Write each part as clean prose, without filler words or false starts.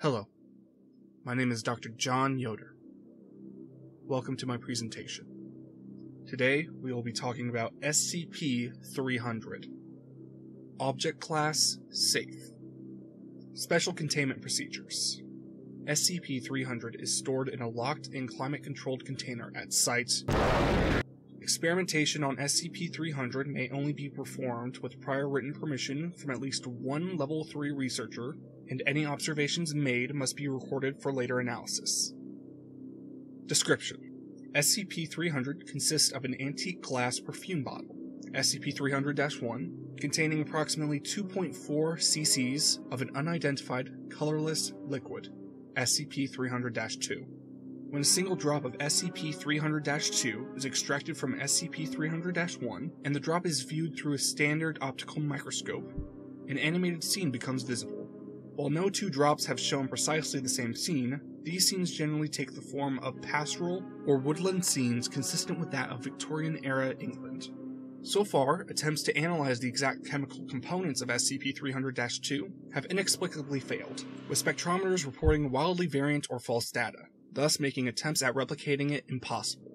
Hello, my name is Dr. John Yoder. Welcome to my presentation. Today we will be talking about SCP-300. Object Class Safe. Special Containment Procedures. SCP-300 is stored in a locked and climate-controlled container at Site. Experimentation on SCP-300 may only be performed with prior written permission from at least one Level 3 researcher, and any observations made must be recorded for later analysis. Description: SCP-300 consists of an antique glass perfume bottle, SCP-300-1, containing approximately 2.4 cc's of an unidentified, colorless liquid, SCP-300-2. When a single drop of SCP-300-2 is extracted from SCP-300-1, and the drop is viewed through a standard optical microscope, an animated scene becomes visible. While no two drops have shown precisely the same scene, these scenes generally take the form of pastoral or woodland scenes consistent with that of Victorian-era England. So far, attempts to analyze the exact chemical components of SCP-300-2 have inexplicably failed, with spectrometers reporting wildly variant or false data, thus making attempts at replicating it impossible.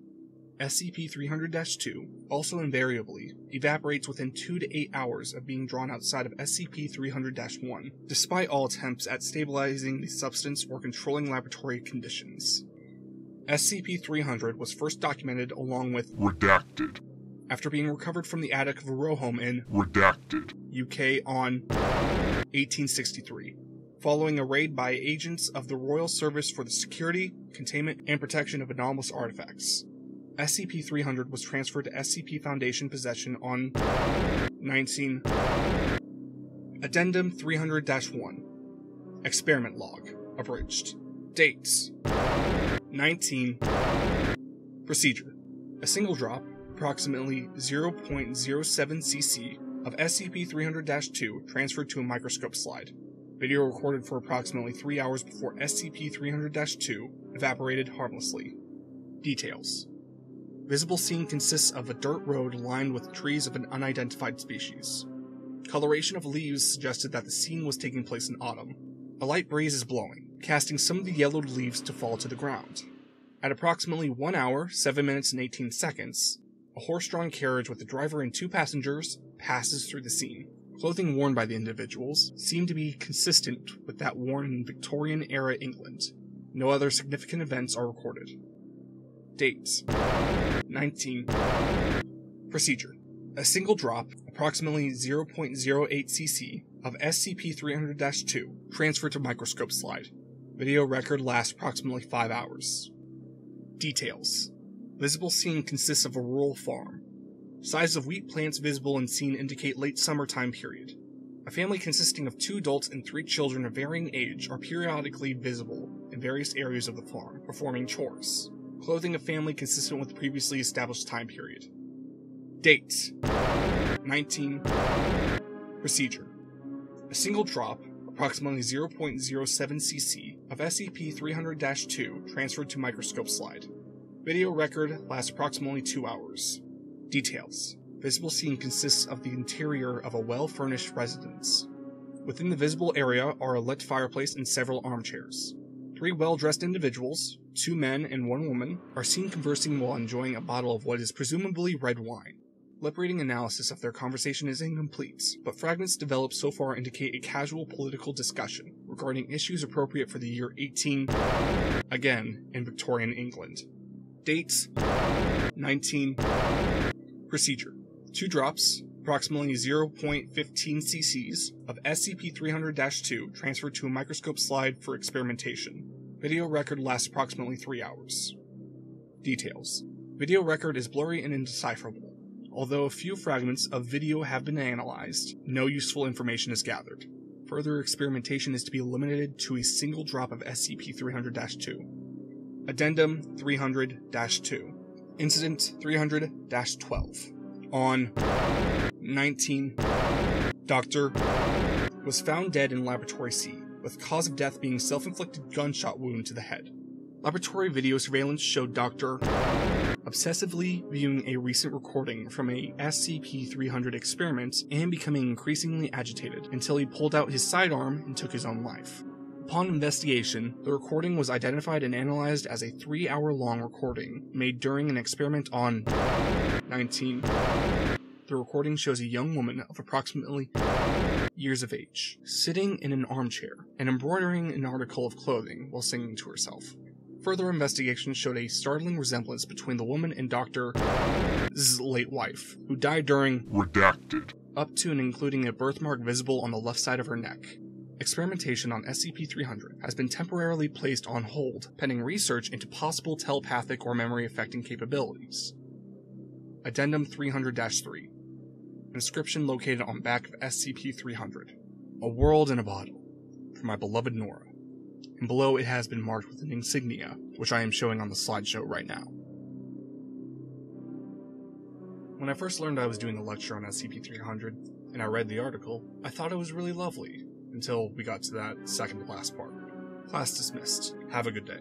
SCP-300-2 also invariably evaporates within 2 to 8 hours of being drawn outside of SCP-300-1, despite all attempts at stabilizing the substance or controlling laboratory conditions. SCP-300 was first documented along with Redacted after being recovered from the attic of a row home in Redacted, UK on 1863. Following a raid by agents of the Royal Service for the Security, Containment, and Protection of Anomalous Artifacts. SCP-300 was transferred to SCP Foundation possession on 19. Addendum 300-1. Experiment Log. Abridged. Dates: 19. Procedure: a single drop, approximately 0.07 cc, of SCP-300-2 transferred to a microscope slide. Video recorded for approximately 3 hours before SCP-300-2 evaporated harmlessly. Details: visible scene consists of a dirt road lined with trees of an unidentified species. Coloration of leaves suggested that the scene was taking place in autumn. A light breeze is blowing, casting some of the yellowed leaves to fall to the ground. At approximately 1 hour, 7 minutes and 18 seconds, a horse-drawn carriage with a driver and 2 passengers passes through the scene. Clothing worn by the individuals seemed to be consistent with that worn in Victorian-era England. No other significant events are recorded. Dates: 19. Procedure: a single drop, approximately 0.08 cc, of SCP-300-2 transferred to microscope slide. Video record lasts approximately 5 hours. Details: visible scene consists of a rural farm. Size of wheat plants visible in scene indicate late summer time period. A family consisting of 2 adults and 3 children of varying age are periodically visible in various areas of the farm, performing chores. Clothing of family consistent with the previously established time period. Dates: 19. Procedure: a single drop, approximately 0.07 cc, of SCP-300-2 transferred to microscope slide. Video record lasts approximately 2 hours. Details: visible scene consists of the interior of a well-furnished residence. Within the visible area are a lit fireplace and several armchairs. 3 well-dressed individuals, 2 men and 1 woman, are seen conversing while enjoying a bottle of what is presumably red wine. Lip-reading analysis of their conversation is incomplete, but fragments developed so far indicate a casual political discussion regarding issues appropriate for the year 18, again in Victorian England. Dates: 19. Procedure: 2 drops, approximately 0.15 cc's, of SCP-300-2 transferred to a microscope slide for experimentation. Video record lasts approximately 3 hours. Details: video record is blurry and indecipherable. Although a few fragments of video have been analyzed, no useful information is gathered. Further experimentation is to be limited to a single drop of SCP-300-2. Addendum 300-2. Incident 300-12. On 19. Dr. was found dead in Laboratory C, with cause of death being self-inflicted gunshot wound to the head. Laboratory video surveillance showed Dr. obsessively viewing a recent recording from a SCP-300 experiment and becoming increasingly agitated until he pulled out his sidearm and took his own life. Upon investigation, the recording was identified and analyzed as a 3-hour-long recording made during an experiment on 19. The recording shows a young woman of approximately years of age, sitting in an armchair and embroidering an article of clothing while singing to herself. Further investigation showed a startling resemblance between the woman and Dr. Z's late wife, who died during Redacted. Up to and including a birthmark visible on the left side of her neck. Experimentation on SCP-300 has been temporarily placed on hold, pending research into possible telepathic or memory-affecting capabilities. Addendum 300-3. Inscription located on back of SCP-300. A world in a bottle. For my beloved Nora. And below it has been marked with an insignia, which I am showing on the slideshow right now. When I first learned I was doing a lecture on SCP-300, and I read the article, I thought it was really lovely, until we got to that second to last part. Class dismissed. Have a good day.